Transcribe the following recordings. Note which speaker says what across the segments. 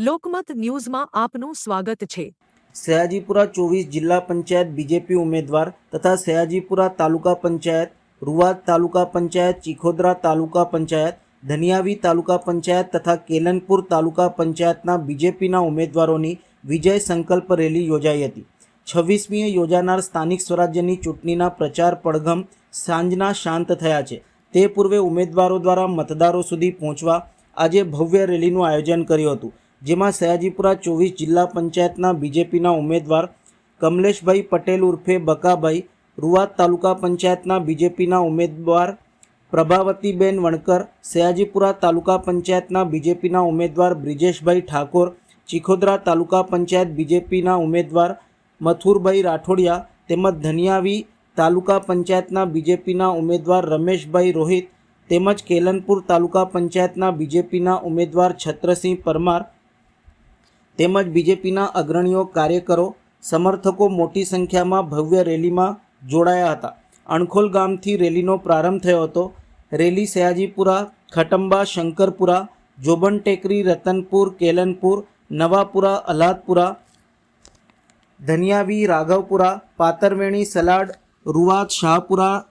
Speaker 1: લોકમત ન્યૂઝમાં આપનું સ્વાગત છે।
Speaker 2: સયાજીપુરા 24 જિલ્લા પંચાયત બીજેપી ઉમેદવાર તથા સયાજીપુરા તાલુકા પંચાયત, રૂવાદ તાલુકા પંચાયત, ચીખોદરા તાલુકા પંચાયત, ધનિયાવી તાલુકા પંચાયત તથા કેલનપુર તાલુકા પંચાયતના બીજેપીના ઉમેદવારોની વિજય સંકલ્પ રેલી યોજાઈ હતી। 26મીએ યોજાનાર સ્થાનિક સ્વરાજ્યની ચૂંટણીના પ્રચાર પડઘમ સાંજના શાંત થયા છે। તે પૂર્વે ઉમેદવારો દ્વારા મતદારો સુધી પહોંચવા આજે ભવ્ય રેલીનું આયોજન કર્યું હતું, જેમાં સયાજીપુરા 24 જિલ્લા પંચાયતના બીજેપીના ઉમેદવાર કમલેશભાઈ પટેલ ઉર્ફે બકાભાઈ, રૂવાદ તાલુકા પંચાયતના બીજેપીના ઉમેદવાર પ્રભાવતીબેન વણકર, સયાજીપુરા તાલુકા પંચાયતના બીજેપીના ઉમેદવાર બ્રિજેશભાઈ ઠાકોર, ચીખોદરા તાલુકા પંચાયત બીજેપીના ઉમેદવાર મથુરભાઈ રાઠોડિયા તેમજ ધનિયાવી તાલુકા પંચાયતના બીજેપીના ઉમેદવાર રમેશભાઈ રોહિત તેમજ કેલનપુર તાલુકા પંચાયતના બીજેપીના ઉમેદવાર છત્રસિંહ પરમાર તેમજ બીજેપીના અગ્રણીઓ, કાર્યકરો, સમર્થકો મોટી સંખ્યામાં ભવ્ય રેલીમાં જોડાયા હતા। અણખોલ ગામથી રેલીનો પ્રારંભ થયો હતો। રેલી સયાજીપુરા, ખટંબા, શંકરપુરા, જોબન ટેકરી, રતનપુર, કેલનપુર, નવાપુરા, અલ્હાદપુરા, ધનિયાવી, રાઘવપુરા, પાતરવેણી, સલાડ, રૂવાદ, શાહપુરા,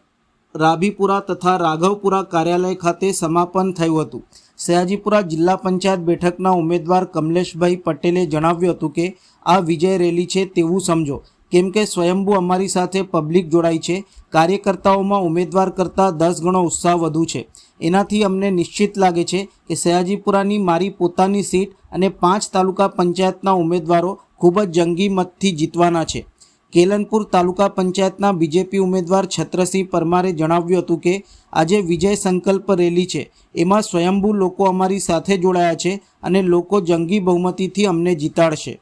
Speaker 2: રાભીપુરા તથા રાઘવપુરા કાર્યાલય ખાતે સમાપન થયું હતું। સયાજીપુરા જિલ્લા પંચાયત બેઠકના ઉમેદવાર કમલેશભાઈ પટેલે જણાવ્યું હતું કે આ વિજય રેલી છે તેવું સમજો, કેમ કે સ્વયંભૂ અમારી સાથે પબ્લિક જોડાઈ છે। કાર્યકર્તાઓમાં ઉમેદવાર કરતાં 10 ગણો ઉત્સાહ વધુ છે। એનાથી અમને નિશ્ચિત લાગે છે કે સયાજીપુરાની મારી પોતાની સીટ અને 5 તાલુકા પંચાયતના ઉમેદવારો ખૂબ જ જંગી મતથી જીતવાના છે। કેલનપુર તાલુકા પંચાયતના બીજેપી ઉમેદવાર છત્રસિંહ પરમારે જણાવ્યું હતું કે આજે વિજય સંકલ્પ રેલી છે, એમાં સ્વયંભૂ લોકો અમારી સાથે જોડાયા છે અને લોકો જંગી બહુમતીથી અમને જીતાડશે।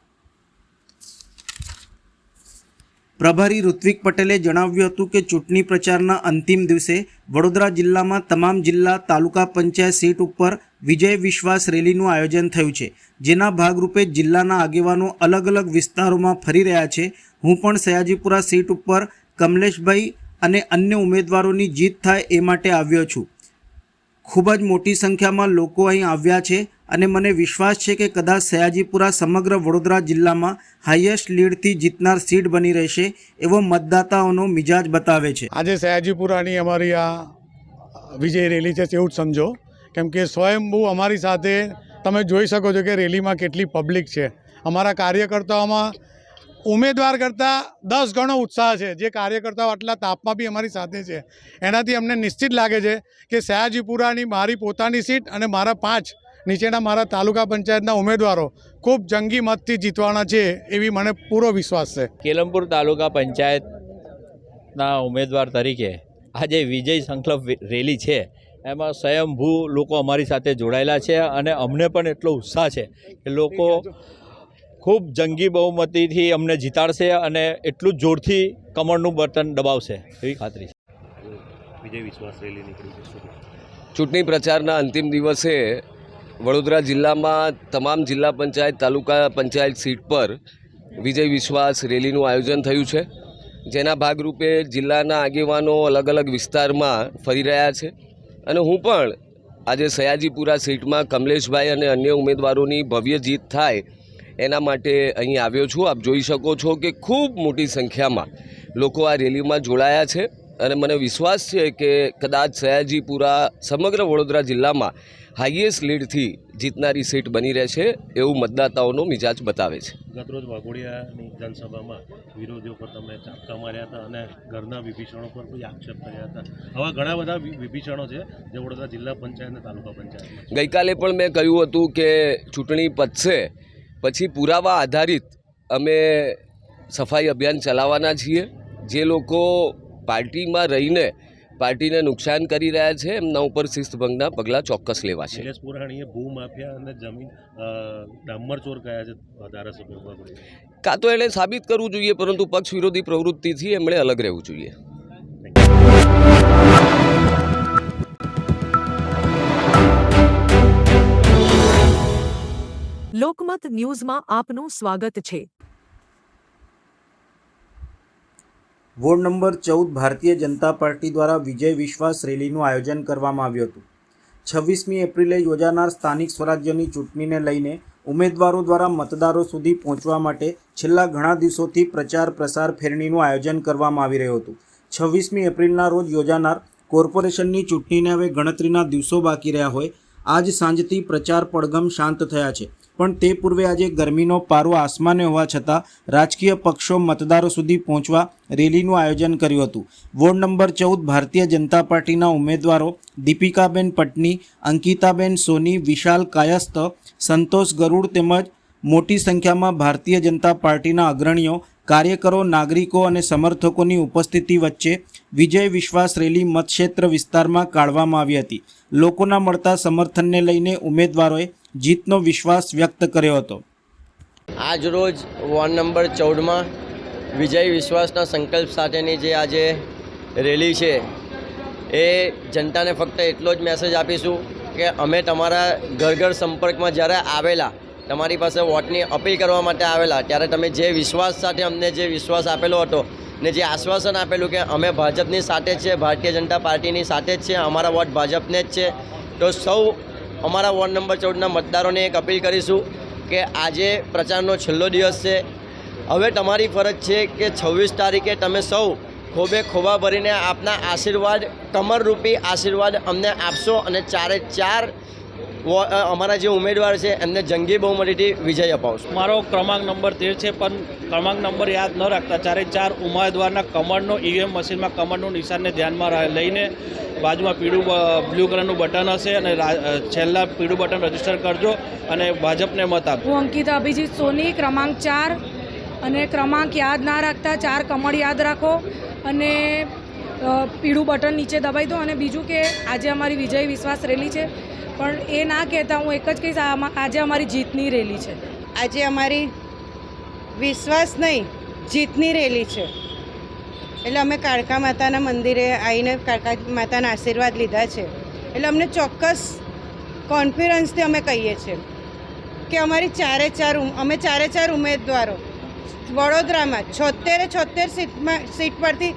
Speaker 2: પ્રભારી ઋત્વિક પટેલે જણાવ્યું હતું કે ચૂંટણી પ્રચારના અંતિમ દિવસે વડોદરા જિલ્લામાં તમામ જિલ્લા તાલુકા પંચાયત સીટ ઉપર વિજય વિશ્વાસ રેલીનું આયોજન થયું છે, જેના ભાગરૂપે જિલ્લાના આગેવાનો અલગ અલગ વિસ્તારોમાં ફરી રહ્યા છે। હું પણ સયાજીપુરા સીટ ઉપર કમલેશભાઈ અને અન્ય ઉમેદવારોની જીત થાય એ માટે આવ્યો છું। ખૂબ જ મોટી સંખ્યામાં લોકો અહીં આવ્યા છે અને મને વિશ્વાસ છે કે કદાચ સયાજીપુરા સમગ્ર વડોદરા જિલ્લામાં હાઈએસ્ટ લીડથી જીતનાર સીટ બની રહેશે એવો મતદાતાઓનો મિજાજ બતાવે છે।
Speaker 3: આજે સયાજીપુરાની અમારી આ વિજય રેલી છે તેવું જ સમજો, કેમ કે સ્વયંભૂ અમારી સાથે તમે જોઈ શકો છો કે રેલીમાં કેટલી પબ્લિક છે। અમારા કાર્યકર્તાઓમાં ઉમેદવાર કરતાં 10 ગણો ઉત્સાહ છે। જે કાર્યકર્તાઓ આટલા તાપમાં બી અમારી સાથે છે, એનાથી અમને નિશ્ચિત લાગે છે કે સયાજીપુરાની મારી પોતાની સીટ અને મારા 5 નીચેના મારા તાલુકા પંચાયતના ઉમેદવારો ખૂબ જંગી મતથી જીતવાના છે એવી મને પૂરો વિશ્વાસ છે।
Speaker 4: કેલનપુર તાલુકા પંચાયતના ઉમેદવાર તરીકે આજે વિજય સંકલ્પ રેલી છે, એમાં સ્વયંભૂ લોકો અમારી સાથે જોડાયેલા છે અને અમને પણ એટલો ઉત્સાહ છે કે લોકો ખૂબ જંગી બહુમતીથી અમને જીતાડશે અને એટલું જ જોરથી કમળનું બટન દબાવશે એવી ખાતરી છે।
Speaker 5: વિજય વિશ્વાસ રેલી નીકળી છે।
Speaker 6: ચૂંટણી પ્રચારના અંતિમ દિવસે વડોદરા જિલ્લામાં તમામ જિલ્લા પંચાયત, તાલુકા પંચાયત સીટ પર વિજય વિશ્વાસ રેલીનું આયોજન થયું છે, જેના ભાગરૂપે જિલ્લાના આગેવાનો અલગ અલગ વિસ્તારમાં ફરી રહ્યા છે અને હું પણ આજે સયાજીપુરા સીટમાં કમલેશભાઈ અને અન્ય ઉમેદવારોની ભવ્ય જીત થાય એના માટે અહીં આવ્યો છું। આપ જોઈ શકો છો કે ખૂબ મોટી સંખ્યામાં લોકો આ રેલીમાં જોડાયા છે અને મને વિશ્વાસ છે કે કદાચ સયાજીપુરા સમગ્ર વડોદરા જિલ્લામાં હાઈએસ્ટ લીડથી જીતનારી સીટ બની રહેશે એવું મતદાતાઓનો મિજાજ બતાવે છે।
Speaker 5: ગતરોજ વાઘોડિયાની જનસભામાં વિરોધીઓ પર તમે ચાપકા માર્યા હતા અને ઘરના વિભીષણો પર કોઈ આક્ષેપ કર્યા હતા। આવા ઘણા બધા વિભીષણો છે જે વડોદરા જિલ્લા પંચાયત અને તાલુકા પંચાયત
Speaker 6: ગઈકાલે પણ મેં કહ્યું હતું કે ચૂંટણી પતશે પછી પુરાવા આધારિત અમે સફાઈ અભિયાન ચલાવવાના છીએ। જે લોકો પાર્ટીમાં રહીને પાર્ટીને નુકસાન કરી રહ્યા છે એમના ઉપર શિસ્તભંગના પગલાં ચોક્કસ લેવાશે।
Speaker 5: નિલેશ પુરાણીએ ભૂમાફિયા અને જમીન ડામર ચોર કયા છે ધારાસભ્યો પર,
Speaker 6: કાં તો એણે સાબિત કરવું જોઈએ, પરંતુ પક્ષ વિરોધી પ્રવૃત્તિથી એમણે અલગ રહેવું જોઈએ।
Speaker 1: લોકમત ન્યૂઝમાં આપનું સ્વાગત છે।
Speaker 2: Ward number 14 Bharatiya Janata party દ્વારા વિજય વિશ્વાસ રેલીનું આયોજન કરવામાં આવ્યું હતું. 26મી એપ્રિલે યોજાનાર સ્થાનિક સ્વરાજ્યની ચૂંટણીને લઈને ઉમેદવારો દ્વારા મતદારો સુધી પહોંચવા માટે છેલ્લા ઘણા દિવસોથી પ્રચાર પ્રસાર ફેરણીનું આયોજન કરવામાં આવી રહ્યું હતું. 26મી એપ્રિલના રોજ યોજાનાર કોર્પોરેશનની ચૂંટણીને હવે ગણતરીના દિવસો બાકી રહ્યા હોય આજ સાંજથી પ્રચાર પડઘમ શાંત થયા છે. પણ તે પૂર્વે આજે ગરમીનો પારો આસમાને હોવા છતાં રાજકીય પક્ષો મતદારો સુધી પહોંચવા રેલીનું આયોજન કર્યું હતું. વોર્ડ નંબર 14 ભારતીય જનતા પાર્ટીના ઉમેદવારો દીપિકાબેન પટની, અંકિતાબેન સોની, વિશાલ કાયસ્થ, સંતોષ ગરુડ તેમજ મોટી સંખ્યામાં ભારતીય જનતા પાર્ટીના અગ્રણીઓ, કાર્યકરો, નાગરિકો અને સમર્થકોની ઉપસ્થિતિ વચ્ચે વિજય વિશ્વાસ રેલી મતક્ષેત્ર વિસ્તારમાં કાઢવામાં આવી હતી. લોકોના મળતા સમર્થનને લઈને ઉમેદવારોએ જીતનો વિશ્વાસ વ્યક્ત કર્યો હતો.
Speaker 7: આજ રોજ વોર્ડ નંબર 14માં વિજય વિશ્વાસના સંકલ્પ સાથેની જે આજે રેલી છે એ જનતાને ફક્ત એટલો જ મેસેજ આપીશું કે અમે તમારા ઘર ઘર સંપર્કમાં જ્યારે આવેલા, તમારી પાસે વોટની અપીલ કરવા માટે આવેલા, ત્યારે તમે જે વિશ્વાસ સાથે અમને જે વિશ્વાસ આપેલો હતો ને જે આશ્વાસન આપેલું કે અમે ભાજપની સાથે જ છે, ભારતીય જનતા પાર્ટીની સાથે જ છે, અમારા વોટ ભાજપને જ છે, તો સૌ અમારા વોર્ડ નંબર 14ના મતદારોને એક અપીલ કરીશું કે આજે પ્રચારનો છેલ્લો દિવસ છે. હવે તમારી ફરજ છે કે 26 તારીખે તમે સૌ ખોબે ખોબા ભરીને આપના આશીર્વાદ, કમરરૂપી આશીર્વાદ અમને આપશો અને ચારે ચાર અમારા જે ઉમેદવાર છે એમને જંગી બહુમતીથી વિજય અપાવશો.
Speaker 8: મારો ક્રમાંક નંબર 13 છે, પણ ક્રમાંક નંબર યાદ ન રાખતા ચારે ચાર ઉમેદવારના કમળનો ઈવીએમ મશીનમાં કમળનું નિશાનને ધ્યાનમાં લઈને બાજુમાં બ્લુ કલરનું બટન હશે અને છેલ્લા પીળું બટન રજીસ્ટર કરજો અને ભાજપને મત આપજો.
Speaker 9: હું અંકિતા અભિજીત સોની, ક્રમાંક 4, અને ક્રમાંક યાદ ના રાખતા 4 કમળ યાદ રાખો અને પીળું બટન નીચે દબાઈ દો. અને બીજું કે આજે અમારી વિજય વિશ્વાસ રેલી છે, પણ એ ના કહેતા હું એક જ કહીશ, આજે અમારી જીતની રેલી છે.
Speaker 10: આજે અમારી વિશ્વાસ નહીં, જીતની રેલી છે. એટલે અમે કાળકા માતાના મંદિરે આવીને કાળકા માતાના આશીર્વાદ લીધા છે. એટલે અમને ચોક્કસ કોન્ફિડન્સથી અમે કહીએ છીએ કે અમારી ચારે ચાર ઉમેદવારો વડોદરામાં 76 સીટ પરથી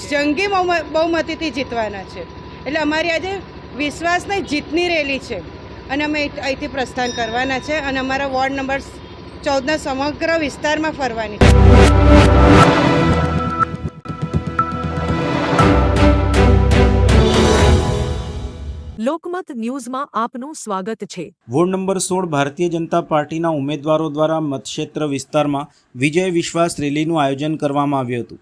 Speaker 10: જંગી બહુમતીથી જીતવાના છે. એટલે અમારી આજે વિશ્વાસ નહીં, જીતની રેલી છે અને અમે અહીંથી પ્રસ્થાન કરવાના છે અને અમારા વોર્ડ નંબર 14ના સમગ્ર વિસ્તારમાં ફરવાની છે.
Speaker 1: લોકમત ન્યૂઝમાં આપનું સ્વાગત છે.
Speaker 2: વોર્ડ નંબર 16 ભારતીય જનતા પાર્ટીના ઉમેદવારો દ્વારા મતક્ષેત્ર વિસ્તારમાં વિજય વિશ્વાસ રેલીનું આયોજન કરવામાં આવ્યું હતું.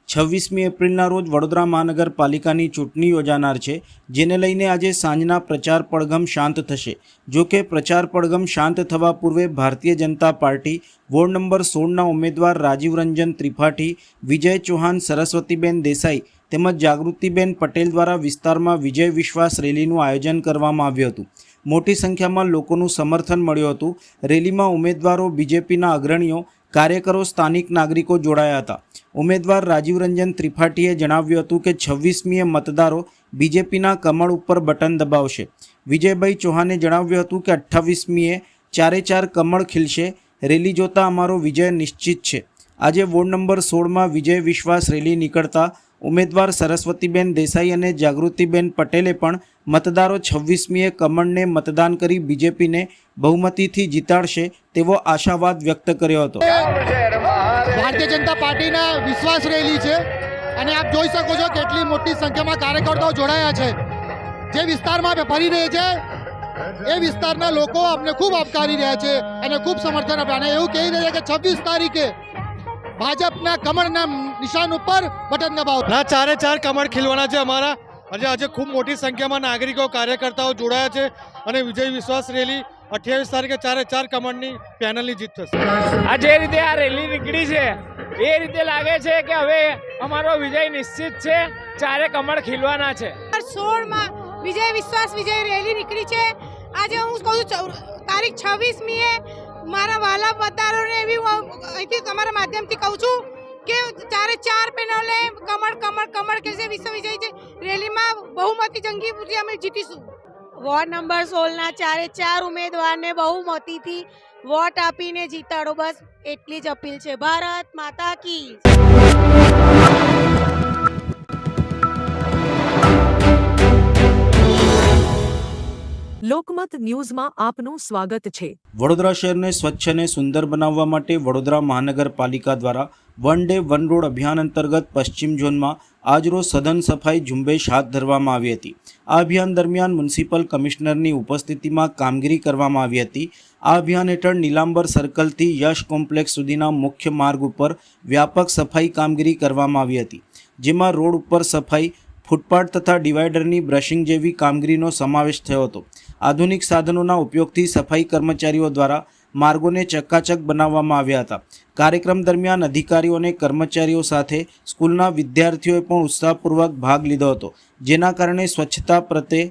Speaker 2: 26મી એપ્રિલના રોજ વડોદરા મહાનગરપાલિકાની ચૂંટણી યોજાનાર છે, જેને લઈને આજે સાંજના પ્રચાર પડઘમ શાંત થશે. જો કે પ્રચાર પડઘમ શાંત થવા પૂર્વે Bharatiya Janata party ward number 16ના ઉમેદવાર રાજીવ રંજન ત્રિપાઠી, વિજય ચૌહાણ, સરસ્વતીબેન દેસાઈ તેમજ જાગૃતિબેન પટેલ દ્વારા વિસ્તારમાં વિજય વિશ્વાસ રેલીનું આયોજન કરવામાં આવ્યું હતું. મોટી સંખ્યામાં લોકોનું સમર્થન મળ્યું હતું. રેલીમાં ઉમેદવારો, બીજેપીના અગ્રણીઓ, કાર્યકરો, સ્થાનિક નાગરિકો જોડાયા હતા. ઉમેદવાર રાજીવ રંજન ત્રિપાઠીએ જણાવ્યું હતું કે 26મીએ મતદારો બીજેપીના કમળ ઉપર બટન દબાવશે. વિજયભાઈ ચૌહાણે જણાવ્યું હતું કે 28મીએ ચારે ચાર કમળ ખીલશે. રેલી જોતા અમારો વિજય નિશ્ચિત છે. આજે વોર્ડ નંબર 16માં વિજય વિશ્વાસ રેલી નીકળતા ઉમેદવાર સરસ્વતીબેન દેસાઈ અને જાગૃતિબેન પટેલે પણ મતદારો 26મીએ કમળને મતદાન કરી બીજેપીને બહુમતીથી જીતાડશે તેવો આશાવાદ વ્યક્ત કર્યો હતો.
Speaker 11: ભારતીય જનતા પાર્ટીના વિશ્વાસ રેલી છે અને આપ જોઈ શકો છો કેટલી મોટી સંખ્યામાં કાર્યકર્તાઓ જોડાયા છે. જે વિસ્તારમાં ફરી રહે છે એ વિસ્તારના લોકો અમને ખૂબ આવકારી રહ્યા છે અને ખૂબ સમર્થન આપ્યા અને એવું કહી રહ્યા છે કે 26 તારીખે ભાજપના કમળના નિશાન ઉપર બટન દબાવો. ચારે ચાર કમળ ખીલવાના છે અમારા. આજે ખૂબ મોટી સંખ્યામાં નાગરિકો, કાર્યકર્તાઓ જોડાયા છે અને વિજય વિશ્વાસ રેલી 28 તારીખે ચારે ચાર કમળની પેનલની જીત થશે.
Speaker 8: આ જે રીતે આ રેલી નીકળી છે એ રીતે લાગે છે કે હવે અમારો વિજય નિશ્ચિત છે, ચારે કમળ ખીલવાના છે.
Speaker 9: 16માં વિજય વિશ્વાસ વિજય રેલી નીકળી છે. આજે હું કહું છું તારીખ 26મીએ મારા વાલા મતદારોને એવી અહીંથી તમારા માધ્યમથી કહું છું કે ચારે ચાર પેનલે કમળ કમળ કમળ કે વિશ્વ વિજય છે. રેલીમાં બહુમતી જંગી અમે જીતીશું.
Speaker 10: વોર્ડ નંબર 16ના ચારે ચાર ઉમેદવારને બહુમતીથી
Speaker 9: વોટ આપીને જીતાડો, બસ એટલી જ અપીલ છે. ભારત માતા કી.
Speaker 1: લોકમત ન્યૂઝમાં આપનું સ્વાગત છે.
Speaker 2: વડોદરા શહેરને સ્વચ્છ અને સુંદર બનાવવા માટે વડોદરા મહાનગરપાલિકા દ્વારા વન ડે વન રોડ અભિયાન અંતર્ગત પશ્ચિમ ઝોનમાં આજરોજ સઘન સફાઈ ઝુંબેશ હાથ ધરવામાં આવી હતી. આ અભિયાન દરમિયાન મ્યુનિસિપલ કમિશનરની ઉપસ્થિતિમાં કામગીરી કરવામાં આવી હતી. આ અભિયાન હેઠળ નીલાંબર સર્કલથી યશ કોમ્પ્લેક્સ સુધીના મુખ્ય માર્ગ ઉપર વ્યાપક સફાઈ કામગીરી કરવામાં આવી હતી, જેમાં રોડ ઉપર સફાઈ, ફૂટપાથ તથા ડિવાઈડરની બ્રશિંગ જેવી કામગીરીનો સમાવેશ થયો હતો. આધુનિક સાધનોના ઉપયોગથી સફાઈ કર્મચારીઓ દ્વારા માર્ગોને ચકાચક બનાવવામાં આવ્યા હતા. કાર્યક્રમ દરમિયાન અધિકારીઓ અને કર્મચારીઓ સાથે સ્કૂલના વિદ્યાર્થીઓએ પણ ઉત્સાહપૂર્વક ભાગ લીધો હતો, જેના કારણે સ્વચ્છતા પ્રત્યે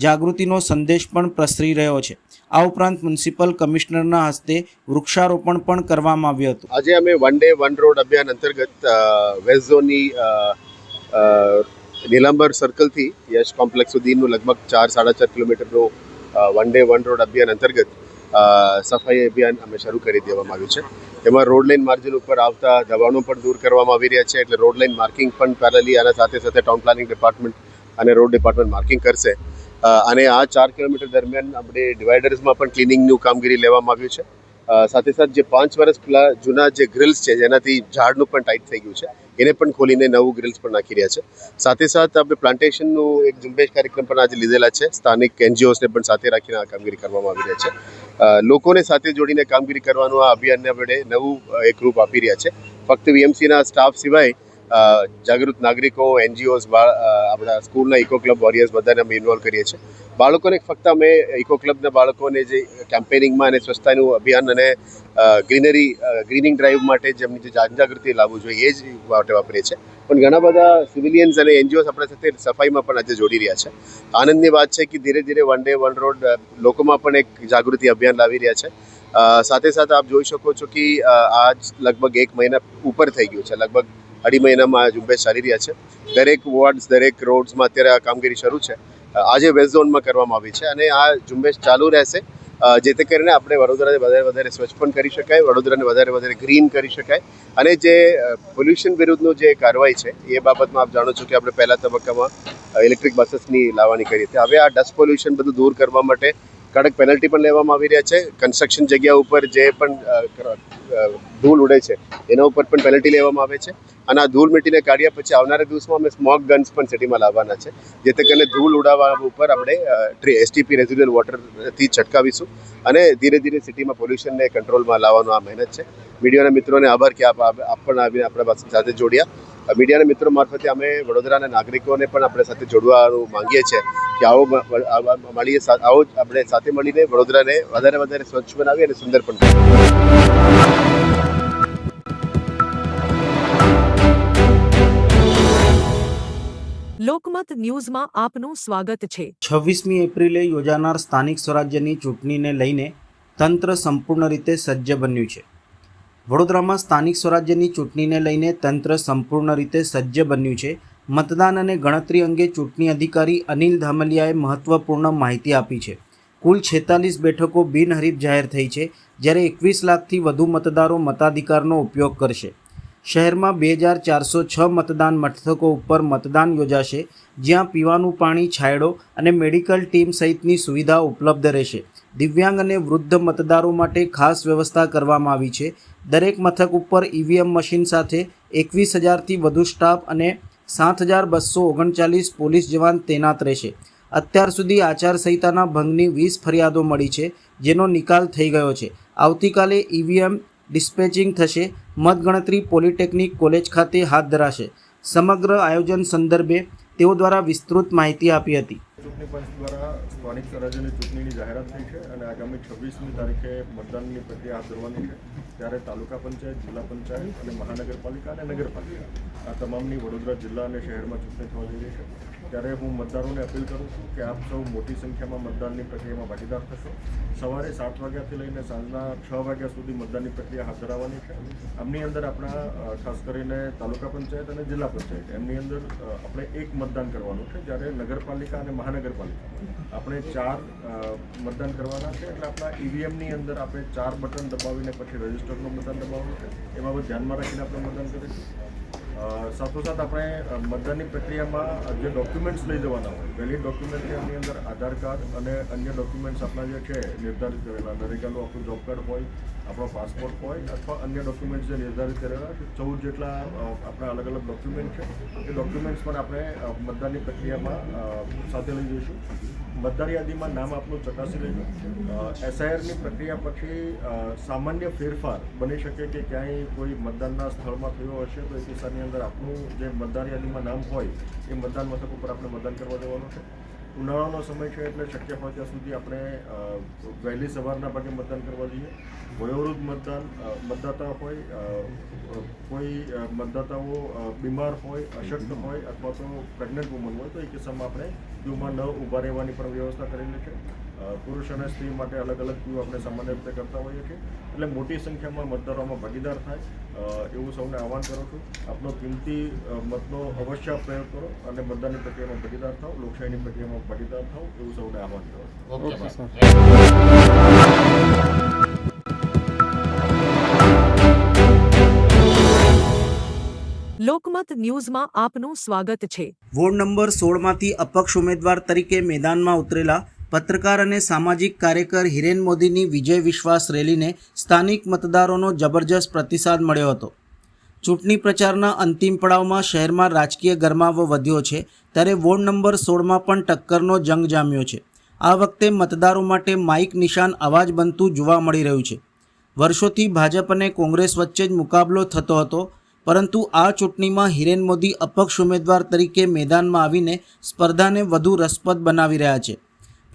Speaker 2: જાગૃતિનો સંદેશ પણ પ્રસરી રહ્યો છે. આ ઉપરાંત મ્યુનિસિપલ કમિશનરના હસ્તે વૃક્ષારોપણ પણ કરવામાં આવ્યું હતું.
Speaker 12: આજે અમે વન ડે વન રોડ અભિયાન અંતર્ગત વેસ્ટ ઝોનની નીલાંબર સર્કલથી યશ કોમ્પ્લેક્સ સુધીનું લગભગ 4-4.5 કિલોમીટરનું વન ડે વન રોડ અભિયાન અંતર્ગત સફાઈ અભિયાન અમે શરૂ કરી દેવામાં આવ્યું છે. તેમાં રોડ લાઇન માર્જિન ઉપર આવતા દબાણો પણ દૂર કરવામાં આવી રહ્યા છે, એટલે રોડ લાઇન માર્કિંગ પણ પેરેલલી આના સાથે સાથે ટાઉન પ્લાનિંગ ડિપાર્ટમેન્ટ અને રોડ ડિપાર્ટમેન્ટ માર્કિંગ કરશે. અને આ 4 કિલોમીટર દરમિયાન આપણે ડિવાઈડર્સમાં પણ ક્લિનિંગનું કામગીરી લેવામાં આવ્યું છે. સાથે સાથે જે 5 વર્ષ જૂના જે ગ્રિલ્સ છે, જેનાથી ઝાડનું પણ ટાઈટ થઈ ગયું છે, એને પણ ખોલીને નવું ગ્રિલ્સ પણ નાખી રહ્યા છે. સાથે સાથે આપણે પ્લાન્ટેશનનું એક ઝુંબેશ કાર્યક્રમ પણ આજે લીધેલા છે. સ્થાનિક એનજીઓસને પણ સાથે રાખીને આ કામગીરી કરવામાં આવી રહી છે. લોકોને સાથે જોડીને કામગીરી કરવાનું આ અભિયાનને આપણે નવું એક રૂપ આપી રહ્યા છે. ફક્ત વીએમસીના સ્ટાફ સિવાય જાગૃત નાગરિકો, એનજીઓસ, આપણા સ્કૂલના ઇકો ક્લબ વોરિયર્સ બધાને અમે ઇન્વોલ્વ કરીએ છીએ. બાળકોને ફક્ત અમે ઇકો ક્લબના બાળકોને જે કેમ્પેનિંગમાં અને સ્વચ્છતાનું અભિયાન અને ગ્રીનિંગ ડ્રાઈવ માટે જેમની જે જનજાગૃતિ લાવવું જોઈએ એ જ માટે વાપરીએ છીએ. પણ ઘણા બધા સિવિલિયન્સ અને એનજીઓસ આપણા સાથે સફાઈમાં પણ આજે જોડી રહ્યા છે. આનંદની વાત છે કે ધીરે ધીરે વન ડે વન રોડ લોકોમાં પણ એક જાગૃતિ અભિયાન લાવી રહ્યા છે. સાથે સાથે આપ જોઈ શકો છો કે આજ લગભગ 1 મહિના ઉપર થઈ ગયું છે. લગભગ 2.5 મહિનામાં આ ઝુંબેશ ચાલી રહ્યા છે. દરેક વોર્ડ્સ, દરેક રોડ્સમાં અત્યારે આ કામગીરી શરૂ છે. આજે વેસ્ટ ઝોનમાં કરવામાં આવી છે અને આ ઝુંબેશ ચાલુ રહેશે, જેથી કરીને આપણે વડોદરાને વધારે સ્વચ્છ પણ કરી શકાય, વડોદરાને વધારે ગ્રીન કરી શકાય. અને જે પોલ્યુશન વિરુદ્ધનું જે કાર્યવાહી છે એ બાબતમાં આપ જાણો છો કે આપણે પહેલા તબક્કામાં ઇલેક્ટ્રિક બસીસની લાવવાની કરી હતી. હવે આ ડસ્ટ પોલ્યુશન બધું દૂર કરવા માટે કડક પેનલ્ટી પણ લેવામાં આવી રહ્યા છે. કન્સ્ટ્રક્શન જગ્યા ઉપર જે પણ ધૂળ ઉડે છે એના ઉપર પણ પેનલ્ટી લેવામાં આવે છે. અને આ ધૂળ મીટીને કાઢ્યા પછી આવનારા દિવસમાં અમે સ્મોક ગન્સ પણ સિટીમાં લાવવાના છે, જેથી કરીને ધૂળ ઉડાવવા ઉપર આપણે એસટીપી રેઝિડ્યુઅલ વોટરથી છટકાવીશું અને ધીરે ધીરે સિટીમાં પોલ્યુશનને કંટ્રોલમાં લાવવાનો આ મહેનત છે. મીડિયાના મિત્રોને આભાર કે આપ પણ આવીને આપણા સાથે જોડ્યા. મીડિયાના મિત્રો મારફતે અમે વડોદરાના નાગરિકોને પણ આપણે સાથે જોડવાનું માંગીએ છીએ કે આવો આપણે સાથે મળીને વડોદરાને વધારે સ્વચ્છ બનાવીએ અને સુંદર પણ બનાવીએ.
Speaker 1: લોકમત ન્યૂઝમાં આપનું સ્વાગત છે.
Speaker 2: 26મી એપ્રિલે યોજાનાર સ્થાનિક સ્વરાજ્યની ચૂંટણીને લઈને તંત્ર સંપૂર્ણ રીતે સજ્જ બન્યું છે. વડોદરામાં સ્થાનિક સ્વરાજ્યની ચૂંટણીને લઈને તંત્ર સંપૂર્ણ રીતે સજ્જ બન્યું છે. મતદાન અને ગણતરી અંગે ચૂંટણી અધિકારી અનિલ ધામલિયાએ મહત્વપૂર્ણ માહિતી આપી છે. કુલ 46 બેઠકો બિનહરીફ જાહેર થઈ છે, જ્યારે 21 લાખથી વધુ મતદારો મતાધિકારનો ઉપયોગ કરશે. શહેરમાં 2406 મતદાન મથકો ઉપર મતદાન યોજાશે, જ્યાં પીવાનું પાણી, છાંયડો અને મેડિકલ ટીમ સહિતની સુવિધા ઉપલબ્ધ રહેશે. દિવ્યાંગ અને વૃદ્ધ મતદારો માટે ખાસ વ્યવસ્થા કરવામાં આવી છે. દરેક મથક ઉપર ઈવીએમ મશીન સાથે 21,000થી વધુ સ્ટાફ અને 7,239 પોલીસ જવાન તૈનાત રહેશે. અત્યાર સુધી આચારસંહિતાના ભંગની 20 ફરિયાદો મળી છે, જેનો નિકાલ થઈ ગયો છે. આવતીકાલે ઈવીએમ ડિસ્પેચિંગ થશે. મતગણતરી પોલિટેકનિક કોલેજ ખાતે હાથ ધરાશે. સમગ્ર આયોજન સંદર્ભે તેઓ દ્વારા વિસ્તૃત માહિતી આપી હતી.
Speaker 13: ચૂંટણી પંચ દ્વારા સ્થાનિક સ્વરાજ્યની ચૂંટણીની જાહેરાત થઈ છે અને આગામી 26મી તારીખે મતદાનની પ્રક્રિયા હાથ ધરવાની છે. ત્યારે તાલુકા પંચાયત, જિલ્લા પંચાયત અને મહાનગરપાલિકા અને નગરપાલિકા આ તમામની વડોદરા જિલ્લા અને શહેરમાં ચૂંટણી થવા જઈ રહી છે. ત્યારે હું મતદારોને અપીલ કરું છું કે આપ સૌ મોટી સંખ્યામાં મતદાનની પ્રક્રિયામાં ભાગીદાર થશો. સવારે 7 વાગ્યાથી લઈને સાંજના 6 વાગ્યા સુધી મતદાનની પ્રક્રિયા હાથ ધરાવવાની છે. આમની અંદર આપણા ખાસ કરીને તાલુકા પંચાયત અને જિલ્લા પંચાયત એમની અંદર આપણે એક મતદાન કરવાનું છે, જ્યારે નગરપાલિકા અને મહાનગરપાલિકામાં આપણે 4 મતદાન કરવાના છે. એટલે આપણા ઈવીએમની અંદર આપણે 4 બટન દબાવીને પછી રજિસ્ટરનું બટન દબાવવાનું છે. એ બાબત ધ્યાનમાં રાખીને આપણે મતદાન કરીશું. સાથોસાથ આપણે મતદાનની પ્રક્રિયામાં જે ડોક્યુમેન્ટ્સ લઈ જવાના હોય, વેલિડ ડોક્યુમેન્ટ છે, એની અંદર આધાર કાર્ડ અને અન્ય ડોક્યુમેન્ટ્સ આપણા જે છે નિર્ધારિત કરેલા, નરેગાનું આપણું જોબ કાર્ડ હોય, આપણો પાસપોર્ટ હોય અથવા અન્ય ડોક્યુમેન્ટ્સ જે નિર્ધારિત કરેલા છે, 14 જેટલા આપણા અલગ અલગ ડોક્યુમેન્ટ છે, એ ડોક્યુમેન્ટ્સ પણ આપણે મતદાનની પ્રક્રિયામાં સાથે લઈ જઈશું. મતદાર યાદીમાં નામ આપનું ચકાસી લઈશું. એસઆઈઆરની પ્રક્રિયા પછી સામાન્ય ફેરફાર બની શકે કે ક્યાંય કોઈ મતદાનના સ્થળમાં થયો હશે તો એ કિસ્સાની અંદર આપનું જે મતદાર યાદીમાં નામ હોય એ મતદાન મથક ઉપર આપણે મતદાન કરવા જવાનું છે. ઉનાળાનો સમય છે એટલે શક્ય હોય ત્યાં સુધી આપણે વહેલી સવારના ભાગે મતદાન કરવા જોઈએ. વયોવૃદ્ધ મતદાતા હોય, કોઈ મતદાતાઓ બીમાર હોય, અશક્ત હોય અથવા તો પ્રેગ્નન્ટ વુમન હોય તો એ કિસ્સામાં આપણે ક્યુમાં ન ઊભા રહેવાની પણ વ્યવસ્થા કરેલી છે. પુરુષ અને સ્ત્રી માટે અલગ અલગ ક્યુ આપણે સામાન્ય રીતે કરતા હોઈએ છીએ. એટલે મોટી સંખ્યામાં મતદારોમાં ભાગીદાર થાય એવું સૌને આહવાન કરું છું. આપનો કિંમતી મતનો અવશ્ય પ્રયોગ કરો અને મતદાનની પ્રક્રિયામાં ભાગીદાર થાવ, લોકશાહીની પ્રક્રિયામાં ભાગીદાર થાવ એવું સૌને આહવાન કરું છું.
Speaker 1: લોકમત ન્યૂઝમાં આપનું સ્વાગત છે.
Speaker 2: વોર્ડ નંબર 16માંથી અપક્ષ ઉમેદવાર તરીકે મેદાનમાં ઉતરેલા પત્રકાર અને સામાજિક કાર્યકર હિરેન મોદીની વિજય વિશ્વાસ રેલીને સ્થાનિક મતદારોનો જબરજસ્ત પ્રતિસાદ મળ્યો હતો. ચૂંટણી પ્રચારના અંતિમ પડાવમાં શહેરમાં રાજકીય ગરમાવો વધ્યો છે, ત્યારે વોર્ડ નંબર 16માં પણ ટક્કરનો જંગ જામ્યો છે. આ વખતે મતદારો માટે માઇક નિશાન અવાજ બનતું જોવા મળી રહ્યું છે. વર્ષોથી ભાજપ અને કોંગ્રેસ વચ્ચે જ મુકાબલો થતો હતો, પરંતુ આ ચૂંટણીમાં હિરેન મોદી અપક્ષ ઉમેદવાર તરીકે મેદાનમાં આવીને સ્પર્ધાને વધુ રસપ્રદ બનાવી રહ્યા છે.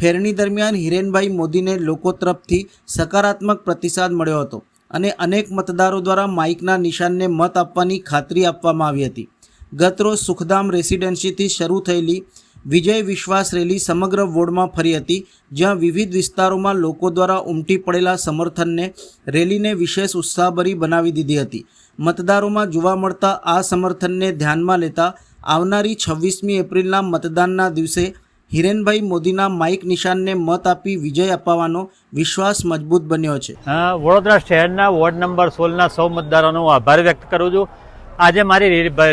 Speaker 2: ફેરણી દરમિયાન હિરેનભાઈ મોદીને લોકો તરફથી સકારાત્મક પ્રતિસાદ મળ્યો હતો અને અનેક મતદારો દ્વારા માઇકના નિશાનને મત આપવાની ખાતરી આપવામાં આવી હતી. ગતરોજ સુખધામ રેસિડેન્સીથી શરૂ થયેલી વિજય વિશ્વાસ રેલી સમગ્ર વોર્ડમાં ફરી હતી, જ્યાં વિવિધ વિસ્તારોમાં લોકો દ્વારા ઉમટી પડેલા સમર્થનને રેલીને વિશેષ ઉત્સાહભરી બનાવી દીધી હતી. મતદારોમાં જોવા મળતા આ સમર્થનને ધ્યાનમાં લેતા આવનારી 26મી એપ્રિલના મતદાનના દિવસે હિરેનભાઈ મોદીના માઇક નિશાનને મત આપી વિજય અપાવવાનો વિશ્વાસ મજબૂત બન્યો છે.
Speaker 14: વડોદરા શહેરના વોર્ડ નંબર 16ના સૌ મતદારોનો આભાર વ્યક્ત કરું છું. આજે મારી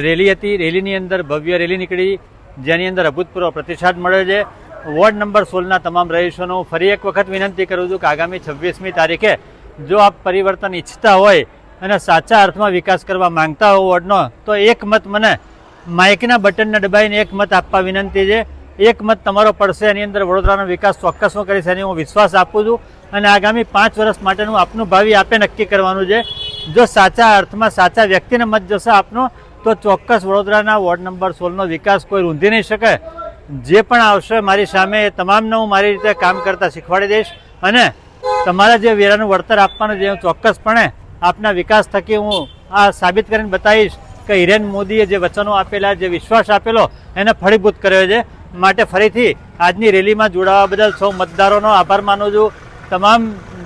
Speaker 14: રેલી હતી. રેલીની અંદર ભવ્ય રેલી નીકળી, જેની અંદર અભૂતપૂર્વ પ્રતિસાદ મળ્યો છે. વોર્ડ નંબર 16ના તમામ રહીશોનો ફરી એક વખત વિનંતી કરું છું કે આગામી 26મી તારીખે જો આપ પરિવર્તન ઈચ્છતા હોય અને સાચા અર્થમાં વિકાસ કરવા માંગતા હો વોર્ડનો, તો એક મત મને માઇકના બટનને દબાવીને એક મત આપવા વિનંતી છે. એક મત તમારો પડશે, એની અંદર વડોદરાનો વિકાસ ચોક્કસ હું કરીશ, એની હું વિશ્વાસ આપું છું. અને આગામી 5 વર્ષ માટેનું આપનું ભાવિ આપે નક્કી કરવાનું છે. જો સાચા અર્થમાં સાચા વ્યક્તિને મત જશે આપનો, તો ચોક્કસ વડોદરાના વોર્ડ નંબર 16નો વિકાસ કોઈ રૂંધી નહીં શકે. જે પણ આવશે મારી સામે એ તમામને હું મારી રીતે કામ કરતા શીખવાડી દઈશ અને તમારા જે વેરાનું વળતર આપવાનું છે હું ચોક્કસપણે આપના વિકાસ થકી હું આ સાબિત કરીને બતાવીશ કે હિરેન મોદીએ જે વચનો આપેલા, જે વિશ્વાસ આપેલો એને ફળીભૂત કર્યો છે. માટે ફરીથી આજની રેલીમાં જોડાવા બદલ સૌ મતદારોનો આભાર માનું છું. તમામ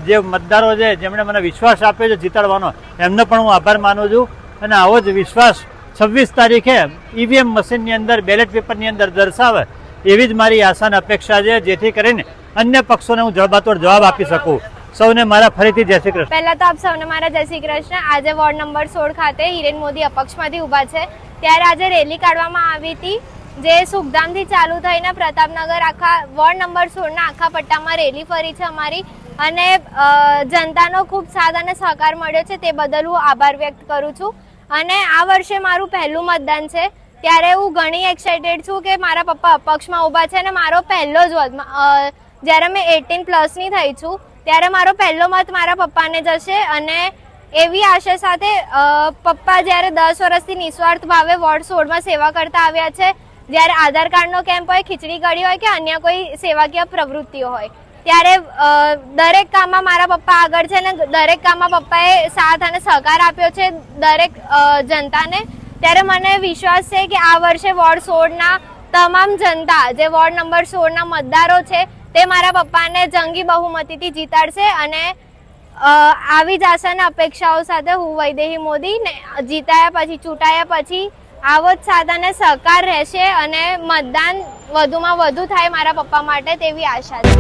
Speaker 14: જે મતદારો છે જેમણે મને વિશ્વાસ આપ્યો છે જીતાડવાનો, એમનો પણ હું આભાર માનું છું. અને આવો જ વિશ્વાસ 26 તારીખે ઈવીએમ મશીનની અંદર, બેલેટ પેપરની અંદર દર્શાવે એવી જ મારી આશા અને અપેક્ષા છે, જેથી કરીને અન્ય પક્ષોને હું જવાબતોડ જવાબ આપી શકું. સૌને મારા ફરીથી જય શ્રી કૃષ્ણ.
Speaker 15: પહેલા તો આપ સૌને મારા જય શ્રી કૃષ્ણ. આજે વોર્ડ નંબર 16 ખાતે હિરેન મોદી અપક્ષમાંથી ઊભા છે, ત્યારે આજે રેલી કાઢવામાં આવી હતી, જે સુખધામથી ચાલુ થઈને પ્રતાપનગર આખા વોર્ડ નંબર 16ના આખા પટ્ટામાં રેલી ફરી છે અમારી. અને જનતાનો ખૂબ સાથ અને સહકાર મળ્યો છે, તે બદલ હું આભાર વ્યક્ત કરું છું. અને આ વર્ષે મારું પહેલું મતદાન છે, ત્યારે હું ઘણી એક્સાઇટેડ છું કે મારા પપ્પા અપક્ષમાં ઊભા છે અને મારો પહેલો જ જ્યારે મેં 18+ ની થઈ છું ત્યારે મારો પહેલો મત મારા પપ્પાને જશે. અને એવી આશા સાથે પપ્પા જ્યારે 10 વર્ષથી નિસ્વાર્થ ભાવે વોર્ડ 16માં સેવા કરતા આવ્યા છે, જ્યારે આધાર કાર્ડનો કેમ્પ હોય, ખીચડી કઢી હોય કે અન્ય કોઈ સેવાકીય પ્રવૃત્તિઓ હોય, ત્યારે દરેક કામમાં મારા પપ્પા આગળ છે અને દરેક કામમાં પપ્પાએ સાથ અને સહકાર આપ્યો છે દરેક જનતાને. ત્યારે મને વિશ્વાસ છે કે આ વર્ષે વોર્ડ 16ના તમામ જનતા જે વોર્ડ નંબર 16ના મતદારો છે તે મારા પપ્પાને જંગી બહુમતીથી જીતાડશે અને આવી જ આશા અને અપેક્ષાઓ સાથે હું વૈદેહી મોદીને જીતાયા પછી ચૂંટાયા પછી આવો જ સાથ અને સહકાર રહેશે અને મતદાન વધુમાં વધુ થાય મારા પપ્પા માટે તેવી આશા છે.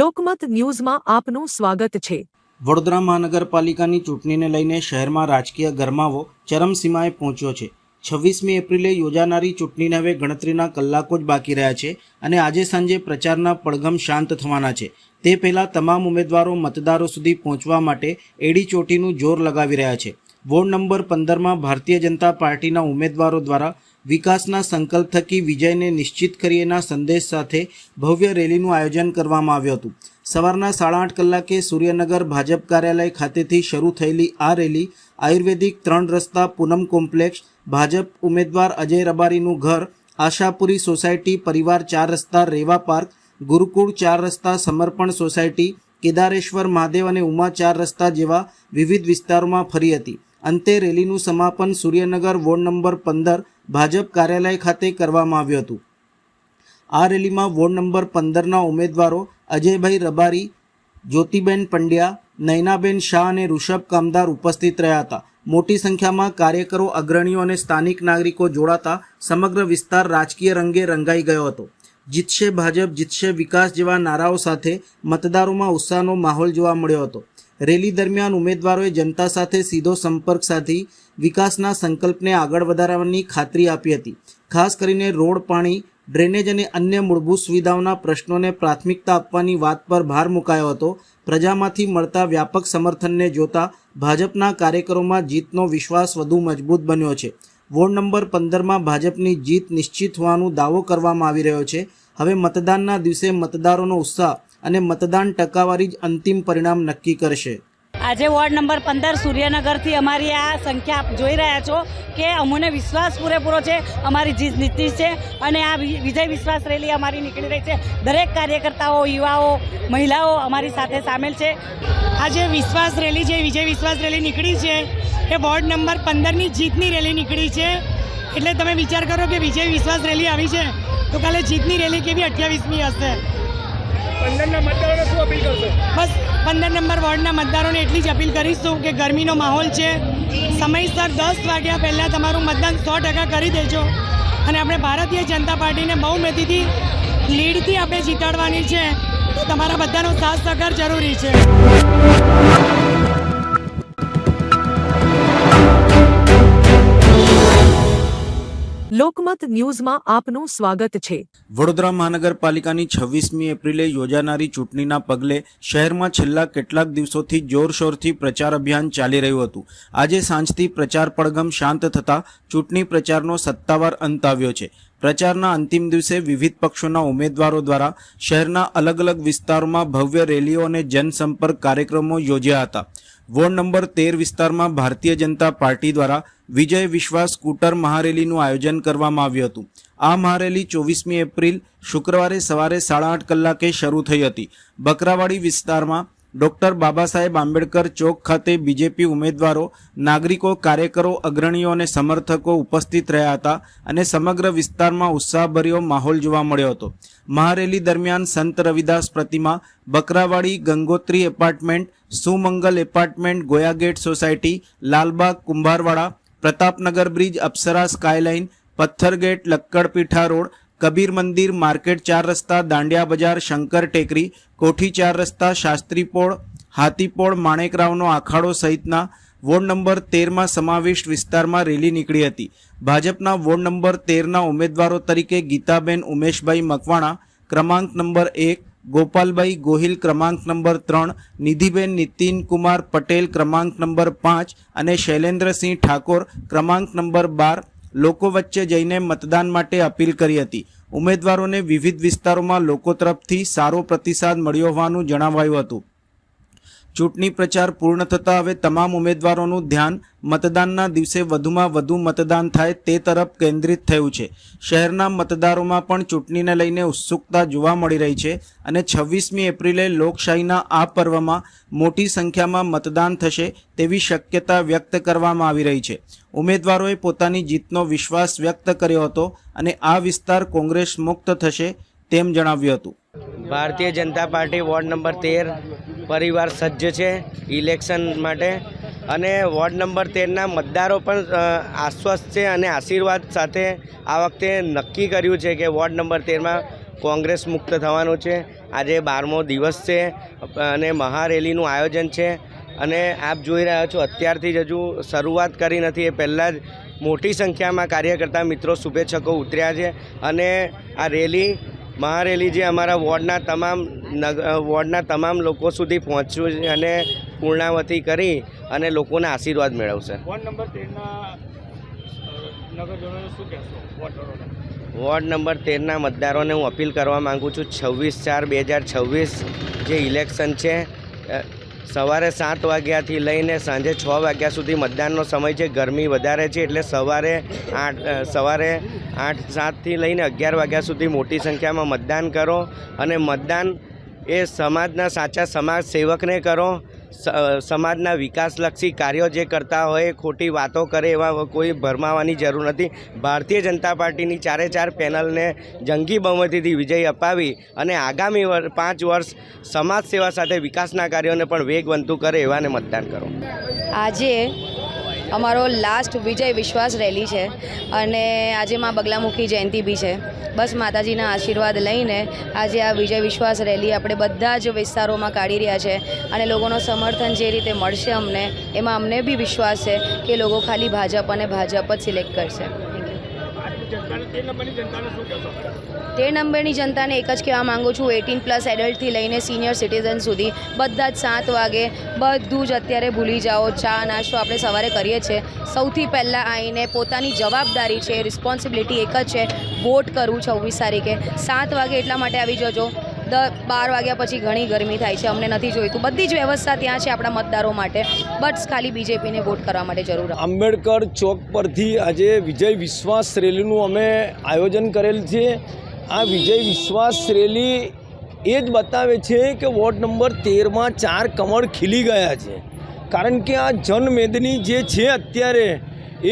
Speaker 1: લોકમત ન્યૂઝમાં આપનું સ્વાગત છે.
Speaker 2: વડોદરા મહાનગરપાલિકાની ચૂંટણીને લઈને શહેરમાં રાજકીય ગરમાવો ચરમસીમાએ પહોંચ્યો છે. 26મી એપ્રિલે યોજાનારી ચૂંટણીને હવે ગણતરીના કલાકો જ બાકી રહ્યા છે અને આજે સાંજે પ્રચારના પડઘમ શાંત થવાના છે. તે પહેલાં તમામ ઉમેદવારો મતદારો સુધી પહોંચવા માટે એડી ચોટીનું જોર લગાવી રહ્યા છે. વોર્ડ નંબર 15માં ભારતીય જનતા પાર્ટીના ઉમેદવારો દ્વારા વિકાસના સંકલ્પ થકી વિજયને નિશ્ચિત કરીએના સંદેશ સાથે ભવ્ય રેલીનું આયોજન કરવામાં આવ્યું હતું. સવારના 8:30 કલાકે સૂર્યનગર ભાજપ કાર્યાલય ખાતેથી શરૂ થયેલી આ રેલી આયુર્વેદિક 3 રસ્તા પૂનમ કોમ્પ્લેક્સ, ભાજપ ઉમેદવાર અજય રબારીનું ઘર, આશાપુરી સોસાયટી, પરિવાર 4 રસ્તા, રેવા પાર્ક, ગુરુકુળ 4 રસ્તા, સમર્પણ સોસાયટી, કેદારેશ્વર મહાદેવ અને ઉમા 4 રસ્તા જેવા વિવિધ વિસ્તારોમાં ફરી હતી. અંતે રેલીનું સમાપન સૂર્યનગર વોર્ડ નંબર 15 ભાજપ કાર્યાલય ખાતે કરવામાં આવ્યું હતું. આ રેલીમાં વોર્ડ નંબર 15ના ઉમેદવારો અજયભાઈ રબારી, જ્યોતિબેન પંડ્યા, નયનાબેન શાહ અને ઋષભ કામદાર ઉપસ્થિત રહ્યા હતા. મોટી સંખ્યામાં કાર્યકરો, અગ્રણીઓ અને સ્થાનિક નાગરિકો જોડાતા સમગ્ર વિસ્તાર રાજકીય રંગે રંગાઈ ગયો હતો. જીતશે ભાજપ, જીતશે વિકાસ જેવા નારાઓ સાથે મતદારોમાં ઉત્સાહનો માહોલ જોવા મળ્યો હતો. રેલી દરમિયાન ઉમેદવારોએ જનતા સાથે સીધો સંપર્ક સાધી વિકાસના સંકલ્પને આગળ વધારવાની ખાતરી આપી હતી. ખાસ કરીને રોડ, પાણી, ડ્રેનેજ અને અન્ય મૂળભૂત સુવિધાઓના પ્રશ્નોને પ્રાથમિકતા આપવાની વાત પર ભાર મુકાયો હતો. પ્રજામાંથી મળતા વ્યાપક સમર્થનને જોતા ભાજપના કાર્યકરોમાં જીતનો વિશ્વાસ વધુ મજબૂત બન્યો છે. વોર્ડ નંબર 15માં ભાજપની જીત નિશ્ચિત હોવાનો દાવો કરવામાં આવી રહ્યો છે. હવે મતદાનના દિવસે મતદારોનો ઉત્સાહ અને મતદાન ટકાવારી જ અંતિમ પરિણામ નક્કી કરશે.
Speaker 16: આજે વોર્ડ નંબર 15 સૂર્યનગરથી અમારી આ સંખ્યા આપ જોઈ રહ્યા છો કે અમને વિશ્વાસ પૂરેપૂરો છે, અમારી જીત નિશ્ચિત છે અને આ વિજય વિશ્વાસ રેલી અમારી નીકળી રહી છે. દરેક કાર્યકર્તાઓ, યુવાઓ, મહિલાઓ અમારી સાથે સામેલ છે.
Speaker 9: આજે વિશ્વાસ રેલી છે, વિજય વિશ્વાસ રેલી નીકળી છે એ વોર્ડ નંબર 15ની જીતની રેલી નીકળી છે. એટલે તમે વિચાર કરો કે વિજય વિશ્વાસ રેલી આવી છે તો કાલે જીતની રેલી કેવી 28મી હશે. 15ના મતદારોને શું અપીલ કરશો? બસ 15 નંબર વોર્ડના મતદારોને એટલી જ અપીલ કરીશું કે ગરમીનો માહોલ છે, સમયસર 10 વાગ્યા પહેલાં તમારું મતદાન 100% કરી દેજો અને આપણે ભારતીય જનતા પાર્ટીને બહુમતીથી લીડથી આપણે જીતાડવાની છે. તો તમારા બધાનો સાથ સહકાર જરૂરી છે.
Speaker 1: લોકમત ન્યૂઝમાં આપનું સ્વાગત છે.
Speaker 2: વડોદરા મહાનગરપાલિકાની 26મી એપ્રિલે યોજાનારી ચૂંટણીના પગલે શહેરમાં છેલ્લા કેટલાક દિવસોથી જોરશોરથી પ્રચાર અભિયાન ચાલી રહ્યું હતું. આજે સાંજથી પ્રચાર પડઘમ શાંત થતાં ચૂંટણી પ્રચારનો સત્તાવાર અંત આવ્યો છે. પ્રચારના અંતિમ દિવસે વિવિધ પક્ષોના ઉમેદવારો દ્વારા શહેરના અલગ અલગ વિસ્તારોમાં ભવ્ય રેલીઓ અને જનસંપર્ક કાર્યક્રમો યોજ્યા હતા. વોર્ડ નંબર 13 વિસ્તારમાં ભારતીય જનતા પાર્ટી દ્વારા વિજય વિશ્વાસ સ્કૂટર મહારેલીનું આયોજન કરવામાં આવ્યું હતું. આ મહારેલી 24મી એપ્રિલ શુક્રવારે સવારે 8:30 કલાકે શરૂ થઈ હતી. બકરાવાડી વિસ્તારમાં ડૉક્ટર બાબા સાહેબ આંબેડકર ચોક ખાતે બીજેપી ઉમેદવારો, નાગરિકો, કાર્યકરો, અગ્રણીઓ અને સમર્થકો ઉપસ્થિત રહ્યા હતા અને સમગ્ર વિસ્તારમાં ઉત્સાહભર્યો માહોલ જોવા મળ્યો હતો. મહારેલી દરમિયાન સંત રવિદાસ પ્રતિમા, Bakrawadi, Gangotri apartment, Sumangal apartment, Goyagate society, Lalbaug, Kumbharwada, Pratapnagar bridge, Apsara skyline, Patthargate, Lakkadpitha road, Kabir મંદિર, માર્કેટ 4 રસ્તા, દાંડિયા બજાર, શંકર ટેકરી, કોઠી 4 રસ્તા, શાસ્ત્રીપોળ, હાથીપોળ, માણેકરાવનો આખાડો સહિતના વોર્ડ નંબર 13માં સમાવિષ્ટ વિસ્તારમાં રેલી નીકળી હતી. ભાજપના વોર્ડ નંબર 13ના ઉમેદવારો તરીકે ગીતાબેન ઉમેશભાઈ મકવાણા ક્રમાંક નંબર 1, ગોપાલભાઈ ગોહિલ ક્રમાંક નંબર 3, નિધિબેન નીતિનકુમાર પટેલ ક્રમાંક નંબર 5 અને શૈલેન્દ્રસિંહ ઠાકોર ક્રમાંક નંબર 12 લોકો વચ્ચે જઈને મતદાન માટે અપીલ કરી હતી. ઉમેદવારોને વિવિધ વિસ્તારોમાં લોકો તરફથી સારો પ્રતિસાદ મળ્યો હોવાનું જણાવાયું હતું. ચૂંટણી પ્રચાર પૂર્ણ થતાં હવે તમામ ઉમેદવારોનું ધ્યાન મતદાનના દિવસે વધુમાં વધુ મતદાન થાય તે તરફ કેન્દ્રિત થયું છે. શહેરના મતદારોમાં પણ ચૂંટણીને લઈને ઉત્સુકતા જોવા મળી રહી છે અને 26મી એપ્રિલે લોકશાહીના આ પર્વમાં મોટી સંખ્યામાં મતદાન થશે તેવી શક્યતા વ્યક્ત કરવામાં આવી રહી છે. ઉમેદવારોએ પોતાની જીતનો વિશ્વાસ વ્યક્ત કર્યો હતો અને આ વિસ્તાર કોંગ્રેસ મુક્ત થશે તેમ જણાવ્યું હતું.
Speaker 7: Bharatiya Janata party ward number 13 પરિવાર સજ્જ છે ઇલેક્શન માટે અને વોર્ડ નંબર 13ના મતદારો પણ આશ્વસ્ત છે અને આશીર્વાદ સાથે આ વખતે નક્કી કર્યું છે કે વોર્ડ નંબર 13માં કોંગ્રેસ મુક્ત થવાનું છે. આજે 12મો દિવસ છે અને મહારેલીનું આયોજન છે અને આપ જોઈ રહ્યા છો અત્યારથી જ હજુ શરૂઆત કરી નથી એ પહેલાં જ મોટી સંખ્યામાં કાર્યકર્તા મિત્રો શુભેચ્છકો ઉતર્યા છે અને આ રેલી મહારેલી જે અમારા વોર્ડના તમામ લોકો સુધી પહોંચ્યું છે અને પૂર્ણાવતી કરી અને લોકોના આશીર્વાદ મેળવશે. વોર્ડ નંબર 13ના મતદારોને હું અપીલ કરવા માગું છું 26/4/2026 જે ઇલેક્શન છે સવારે 7 વાગ્યાથી લઈને સાંજે 6 વાગ્યા સુધી મતદાનનો સમય છે. ગરમી વધારે છે એટલે સવારે 8-7થી લઈને 11 વાગ્યા સુધી મોટી સંખ્યામાં મતદાન કરો અને મતદાન એ સમાજના સાચા સમાજ સેવકને કરો. સમાજના વિકાસલક્ષી કાર્યો જે કરતા હોય ખોટી વાતો કરે એવા કોઈ ભરમાવાની જરૂર નથી. ભારતીય જનતા પાર્ટીની 4 પેનલને જંગી બહુમતીથી વિજય અપાવી અને આગામી 5 વર્ષ સમાજ સેવા સાથે વિકાસના કાર્યોને પણ વેગવંતુ કરે એવાને મતદાન કરો.
Speaker 17: આજે અમારો લાસ્ટ વિજય વિશ્વાસ રેલી છે અને આજે માં બગલામુખી જયંતિ બી છે. બસ માતાજીના આશીર્વાદ લઈને આજે આ વિજય વિશ્વાસ રેલી આપણે બધા જ વિસ્તારોમાં કાઢી રહ્યા છે અને લોકોનો સમર્થન જે રીતે મળશે અમને એમાં અમને બી વિશ્વાસ છે કે લોકો ખાલી ભાજપ અને ભાજપ જ સિલેક્ટ કરશે. 13 નંબરની જનતાને એક જ કહેવા માગું છું 18+ એડલ્ટથી લઈને સિનિયર સિટીઝન સુધી બધા જ 7 વાગે બધું જ અત્યારે ભૂલી જાઓ. ચા નાસ્તો આપણે સવારે કરીએ છીએ. સૌથી પહેલાં આવીને પોતાની જવાબદારી છે રિસ્પોન્સિબિલિટી એક જ છે વોટ કરવું 26 તારીખે 7 વાગે એટલા માટે આવી જજો. 12 વાગ્યા પછી ઘણી ગરમી થાય છે અમને નથી જોઈતું. બધી જ વ્યવસ્થા ત્યાં છે આપણા મતદારો માટે બસ ખાલી બીજેપીને વોટ કરવા માટે જરૂર.
Speaker 18: આંબેડકર ચોક પરથી આજે વિજય વિશ્વાસ રેલીનું અમે આયોજન કરેલ છે. આ વિજય વિશ્વાસ રેલી એ જ બતાવે છે કે વોર્ડ નંબર 13માં 4 કમળ ખીલી ગયા છે કારણ કે આ જનમેદની જે છે અત્યારે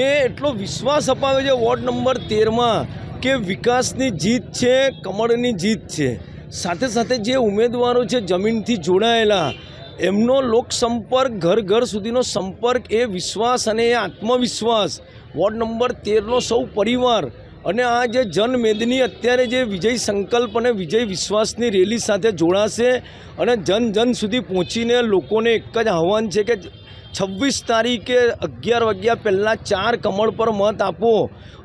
Speaker 18: એ એટલો વિશ્વાસ અપાવે છે વોર્ડ નંબર 13માં કે વિકાસની જીત છે, કમળની જીત છે. સાથે સાથે જે ઉમેદવારો છે જમીનથી જોડાયેલા એમનો લોકસંપર્ક ઘર ઘર સુધીનો સંપર્ક એ વિશ્વાસ અને એ આત્મવિશ્વાસ વોર્ડ નંબર 13નો સૌ પરિવાર અને આ જે જનમેદની અત્યારે જે વિજય સંકલ્પ અને વિજય વિશ્વાસની રેલી સાથે જોડાશે અને જન સુધી પહોંચીને લોકોને એક જ આહ્વાન છે કે 26 તારીખે 11 વાગ્યા પહેલાં 4 કમળ પર મત આપો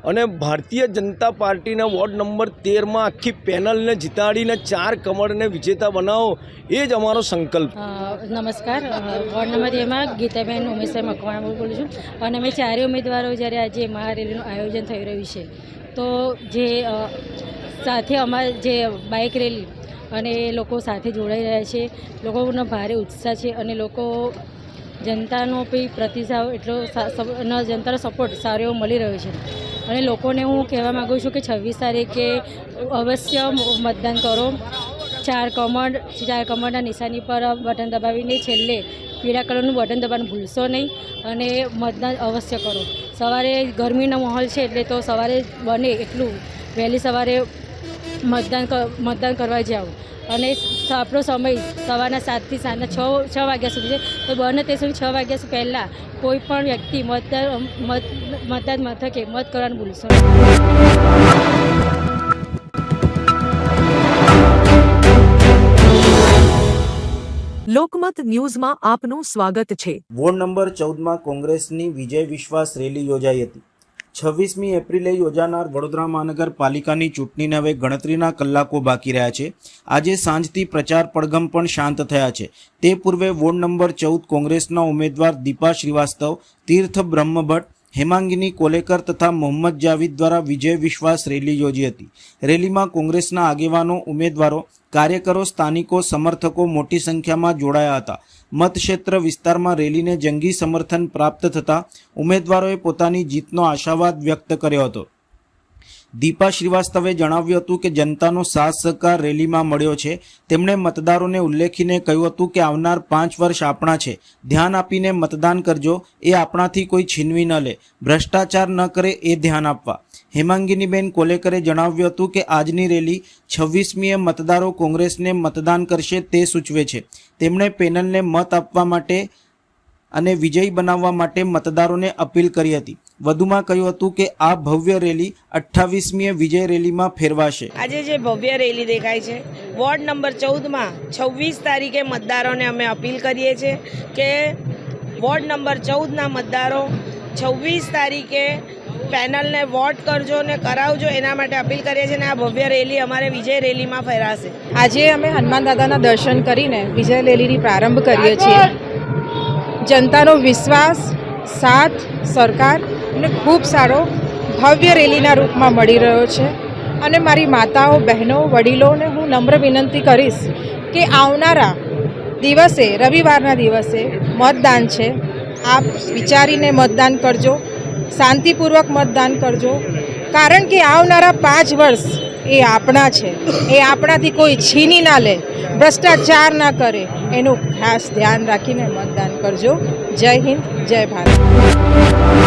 Speaker 18: અને ભારતીય જનતા પાર્ટીના વોર્ડ નંબર 13માં આખી પેનલને જીતાડીને 4 કમળને વિજેતા બનાવો એ જ અમારો સંકલ્પ.
Speaker 19: નમસ્કાર, વોર્ડ નંબર 13માં ગીતાબેન ઉમેશભાઈ મકવાણા બોલું છું અને અમે 4 ઉમેદવારો જ્યારે આજે મહારેલીનું આયોજન થઈ રહ્યું છે તો જે સાથે અમારે જે બાઇક રેલી અને લોકો સાથે જોડાઈ રહ્યા છે. લોકોનો ભારે ઉત્સાહ છે અને લોકો જનતાનો બી પ્રતિસાદ એટલો જનતાનો સપોર્ટ સારો એવો મળી રહ્યો છે અને લોકોને હું કહેવા માગું છું કે 26 તારીખે અવશ્ય મતદાન કરો. 4 કમળના નિશાની પર બટન દબાવીને છેલ્લે પીળા કલરનું બટન દબાવવાનું ભૂલશો નહીં અને મતદાન અવશ્ય કરો. સવારે ગરમીનો માહોલ છે એટલે તો સવારે બને એટલું વહેલી સવારે મતદાન કરવા જાઓ અને આપણો સમય સવારના 7થી સાંજના 6 વાગ્યા સુધી છે તો બને તે સુધી 6 વાગ્યા પહેલાં કોઈ પણ વ્યક્તિ મતદાન મથકે મત કરવાનું ભૂલશો નહીં.
Speaker 1: લોકમત ન્યૂઝમાં આપનું સ્વાગત છે.
Speaker 2: વોર્ડ નંબર 14માં કોંગ્રેસની વિજય વિશ્વાસ રેલી યોજાઈ હતી. 26મી એપ્રિલે યોજાનાર વડોદરા મહાનગરપાલિકાની ચૂંટણીને હવે ગણતરીના કલાકો બાકી રહ્યા છે. આજે સાંજથી પ્રચાર પડઘમ પણ શાંત થયા છે. તે પૂર્વે વોર્ડ નંબર 14 કોંગ્રેસના ઉમેદવાર દીપા શ્રીવાસ્તવ, તીર્થ બ્રહ્મભટ્ટ, હેમાંગિની કોલેકર તથા મોહમ્મદ જાવીદ દ્વારા વિજય વિશ્વાસ રેલી યોજી હતી. રેલીમાં કોંગ્રેસના આગેવાનો, ઉમેદવારો, કાર્યકરો, સ્થાનિકો, સમર્થકો મોટી સંખ્યામાં જોડાયા હતા. મતક્ષેત્ર વિસ્તારમાં રેલીને જંગી સમર્થન પ્રાપ્ત થતાં ઉમેદવારોએ પોતાની જીતનો આશાવાદ વ્યક્ત કર્યો હતો. દીપા શ્રીવાસ્તવે જણાવ્યું હતું કે જનતાનો સાથ સહકાર રેલીમાં મળ્યો છે. તેમણે મતદારોને ઉલ્લેખીને કહ્યું હતું કે આવનાર 5 વર્ષ આપણા છે. ધ્યાન આપીને મતદાન કરજો, એ આપણાથી કોઈ છીનવી ન લે. ભ્રષ્ટાચાર ન કરે એ ધ્યાન આપવા. હેમાંગીનીબેન કોલેકરે જણાવ્યું હતું કે આજની રેલી 26મીએ મતદારો કોંગ્રેસને મતદાન કરશે તે સૂચવે છે. તેમણે પેનલને મત આપવા માટે અને વિજયી બનાવવા માટે મતદારોને અપીલ કરી હતી. વધુમાં કહ્યું હતું કે આ ભવ્ય રેલી 28મીએ વિજય રેલીમાં ફેરવાશે.
Speaker 10: આજે જે ભવ્ય રેલી દેખાય છે વોર્ડ નંબર 14માં 26 તારીખે મતદારોને અમે અપીલ કરીએ છીએ કે વોર્ડ નંબર 14ના મતદારો 26 તારીખે પેનલને વોટ કરજો ને કરાવજો, એના માટે અપીલ કરીએ છીએ. અને આ ભવ્ય રેલી અમારે વિજય રેલીમાં ફેરાશે.
Speaker 9: આજે અમે હનુમાન દાદાના દર્શન કરીને વિજય રેલીની પ્રારંભ કરીએ છીએ. જનતાનો વિશ્વાસ, સાથ, સરકાર અને ખૂબ સારો ભવ્ય રેલીના રૂપમાં મળી રહ્યો છે. અને મારી માતાઓ, બહેનો, વડીલોને હું નમ્ર વિનંતી કરીશ કે આવનારા દિવસે, રવિવારના દિવસે મતદાન છે. આપ વિચારીને મતદાન કરજો, શાંતિપૂર્વક મતદાન કરજો, કારણ કે આવનારા 5 વર્ષ એ આપણા છે. એ આપણાથી કોઈ છીની ના લે, ભ્રષ્ટાચાર ના કરે, એનું ખાસ ધ્યાન રાખીને મતદાન કરજો. જય હિન્દ, જય ભારત.